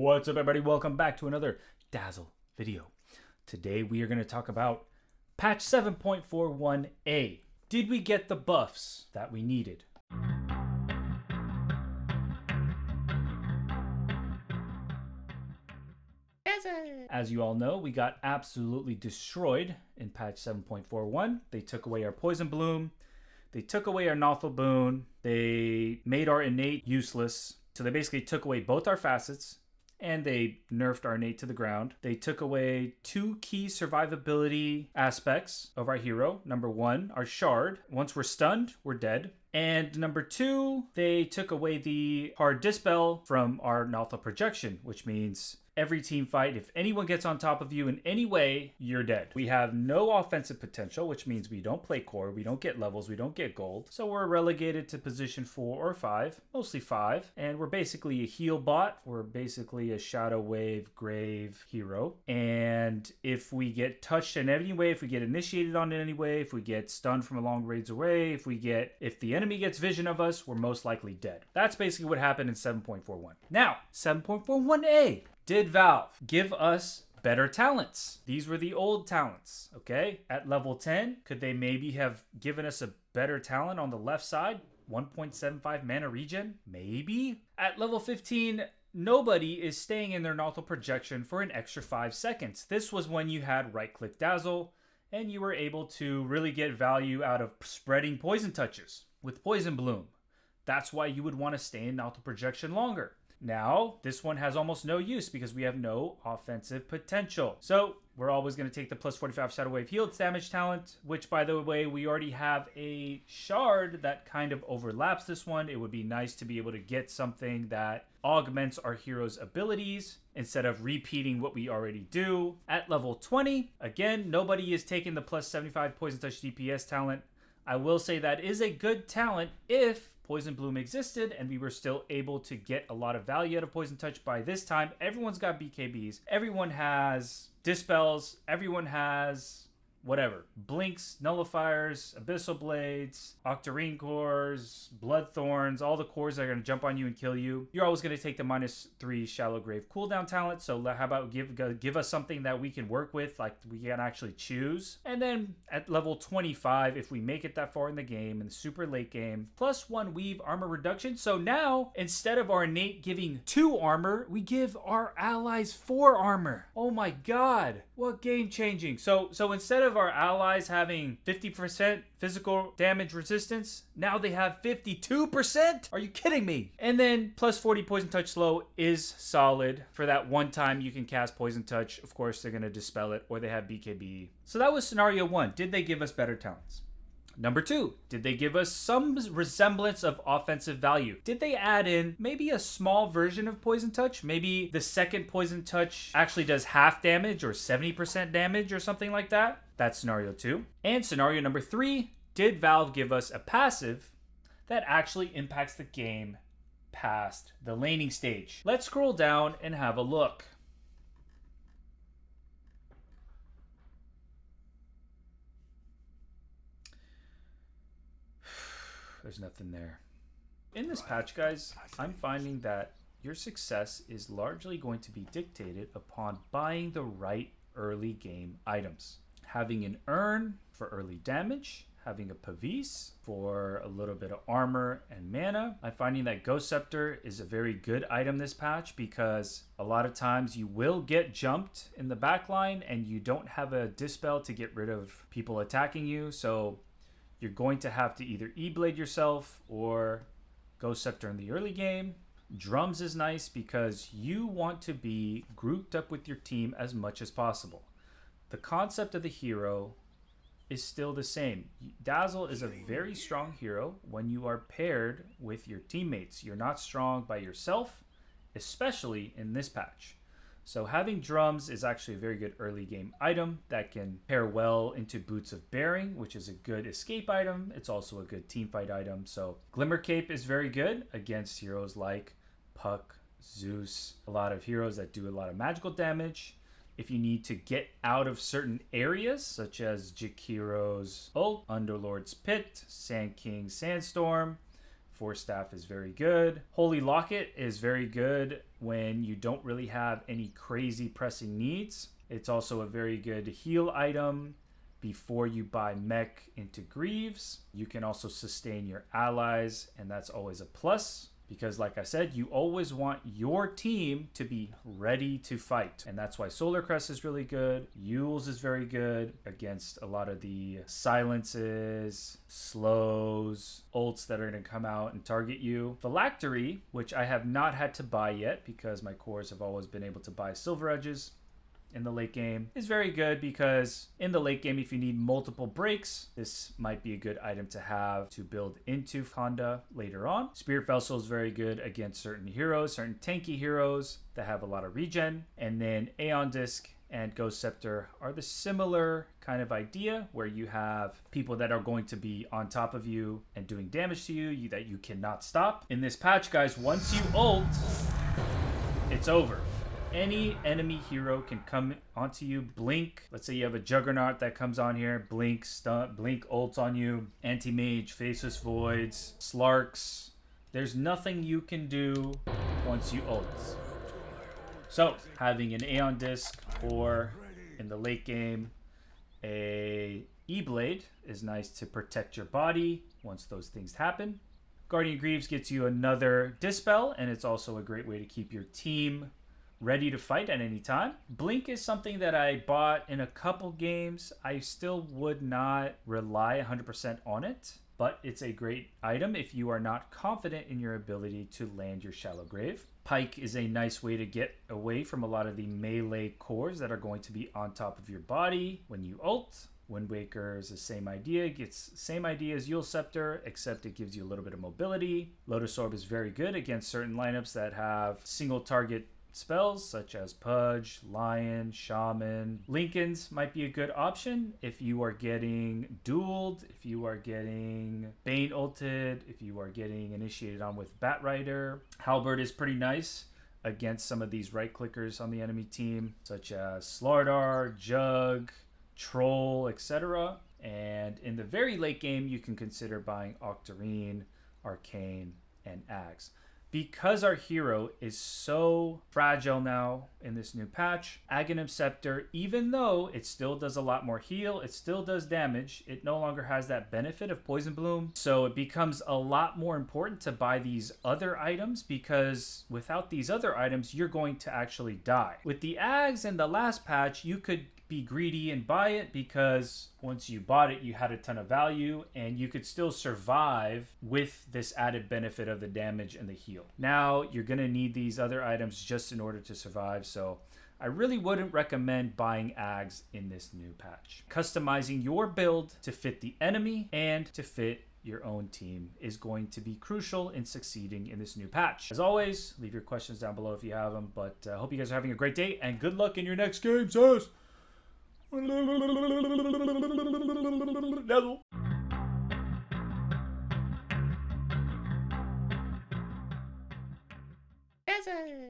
What's up, everybody? Welcome back to another Dazzle video. Today we are going to talk about patch 7.41a. Did we get the buffs that we needed? As you all know, we got absolutely destroyed in patch 7.41. They took away our Poison Bloom. They took away our Nothal Boon. They made our Innate useless. So they basically took away both our facets and they nerfed our Innate to the ground. They took away two key survivability aspects of our hero. Number one, our Shard. Once we're stunned, we're dead. And number two, they took away the hard dispel from our Nothal projection, which means every team fight, if anyone gets on top of you in any way, you're dead. We have no offensive potential, which means we don't play core, we don't get levels, we don't get gold. So we're relegated to position 4 or 5, mostly 5. And we're basically a heal bot. We're basically a Shadow Wave Grave hero. And if we get touched in any way, if we get initiated on in any way, if we get stunned from a long range away, if the enemy gets vision of us, we're most likely dead. That's basically what happened in 7.41. Now, 7.41a. Did Valve give us better talents? These were the old talents, okay? At level 10, could they maybe have given us a better talent on the left side? 1.75 mana regen? Maybe? At level 15, nobody is staying in their Nothal projection for an extra 5 seconds. This was when you had right-click Dazzle, and you were able to really get value out of spreading poison touches with Poison Bloom. That's why you would want to stay in Nothal projection longer. Now, this one has almost no use because we have no offensive potential. So, we're always going to take the plus 45 Shadow Wave healed damage talent, which, by the way, we already have a Shard that kind of overlaps this one. It would be nice to be able to get something that augments our hero's abilities instead of repeating what we already do. At level 20, again, nobody is taking the plus 75 Poison Touch DPS talent. I will say that is a good talent if Poison Bloom existed and we were still able to get a lot of value out of Poison Touch. By this time, everyone's got BKBs. Everyone has Dispels. Everyone has whatever. Blinks, Nullifiers, Abyssal Blades, Octarine Cores, Bloodthorns, all the cores that are going to jump on you and kill you. You're always going to take the -3 Shallow Grave cooldown talent. So how about give us something that we can work with, like we can actually choose. And then at level 25, if we make it that far in the game, in the super late game, +1 weave armor reduction. So now, instead of our innate giving 2 armor, we give our allies 4 armor. Oh my god, what game changing. So instead of our allies having 50% physical damage resistance, now they have 52%? Are you kidding me? And then +40 Poison Touch slow is solid. For that one time you can cast Poison Touch, of course they're going to dispel it, or they have BKB. So that was scenario 1. Did they give us better talents? Number 2, did they give us some resemblance of offensive value? Did they add in maybe a small version of Poison Touch? Maybe the second Poison Touch actually does half damage or 70% damage or something like that? That's scenario 2. And scenario number 3, did Valve give us a passive that actually impacts the game past the laning stage? Let's scroll down and have a look. There's nothing there. In this patch, guys, I'm finding that your success is largely going to be dictated upon buying the right early game items. Having an urn for early damage, having a Pavis for a little bit of armor and mana. I'm finding that Ghost Scepter is a very good item this patch because a lot of times you will get jumped in the backline and you don't have a dispel to get rid of people attacking you. So you're going to have to either E-Blade yourself or Ghost Scepter in the early game. Drums is nice because you want to be grouped up with your team as much as possible. The concept of the hero is still the same. Dazzle is a very strong hero when you are paired with your teammates. You're not strong by yourself, especially in this patch. So having drums is actually a very good early game item that can pair well into Boots of Bearing, which is a good escape item. It's also a good teamfight item. So Glimmer Cape is very good against heroes like Puck, Zeus, a lot of heroes that do a lot of magical damage. If you need to get out of certain areas, such as Jakiro's ult, Underlord's Pit, Sand King Sandstorm, Force Staff is very good. Holy Locket is very good when you don't really have any crazy pressing needs. It's also a very good heal item before you buy mech into Greaves. You can also sustain your allies, and that's always a plus. Because like I said, you always want your team to be ready to fight. And that's why Solar Crest is really good. Yule's is very good against a lot of the silences, slows, ults that are going to come out and target you. Phylactery, which I have not had to buy yet because my cores have always been able to buy Silver Edges in the late game, is very good because in the late game, if you need multiple breaks, this might be a good item to have to build into Honda later on. Spirit Vessel is very good against certain heroes, certain tanky heroes that have a lot of regen. And then Aeon Disc and Ghost Scepter are the similar kind of idea where you have people that are going to be on top of you and doing damage to you that you cannot stop. In this patch, guys, once you ult, it's over. Any enemy hero can come onto you, blink. Let's say you have a Juggernaut that comes on here, blink, stun, blink, ults on you. Anti-Mage, Faceless Voids, Slarks. There's nothing you can do once you ult. So, having an Aeon Disc or, in the late game, a E-Blade is nice to protect your body once those things happen. Guardian Greaves gets you another Dispel, and it's also a great way to keep your team ready to fight at any time. Blink is something that I bought in a couple games. I still would not rely 100% on it, but it's a great item if you are not confident in your ability to land your Shallow Grave. Pike is a nice way to get away from a lot of the melee cores that are going to be on top of your body when you ult. Wind Waker is the same idea. It gets the same idea as Yule Scepter, except it gives you a little bit of mobility. Lotus Orb is very good against certain lineups that have single target spells such as Pudge, Lion, Shaman. Lincoln's might be a good option if you are getting dueled, if you are getting Bane ulted, if you are getting initiated on with Batrider. Halberd is pretty nice against some of these right clickers on the enemy team such as Slardar, Jug, Troll, etc. And in the very late game, you can consider buying Octarine, Arcane, and Axe. Because our hero is so fragile now in this new patch, Aghanim Scepter, even though it still does a lot more heal, it still does damage, it no longer has that benefit of Poison Bloom. So it becomes a lot more important to buy these other items because without these other items, you're going to actually die. With the Ags in the last patch, you could be greedy and buy it because once you bought it, you had a ton of value and you could still survive with this added benefit of the damage and the heal. Now you're going to need these other items just in order to survive. So I really wouldn't recommend buying Ags in this new patch. Customizing your build to fit the enemy and to fit your own team is going to be crucial in succeeding in this new patch. As always, leave your questions down below if you have them, but I hope you guys are having a great day and good luck in your next game, sis! Dazzle. Dazzle.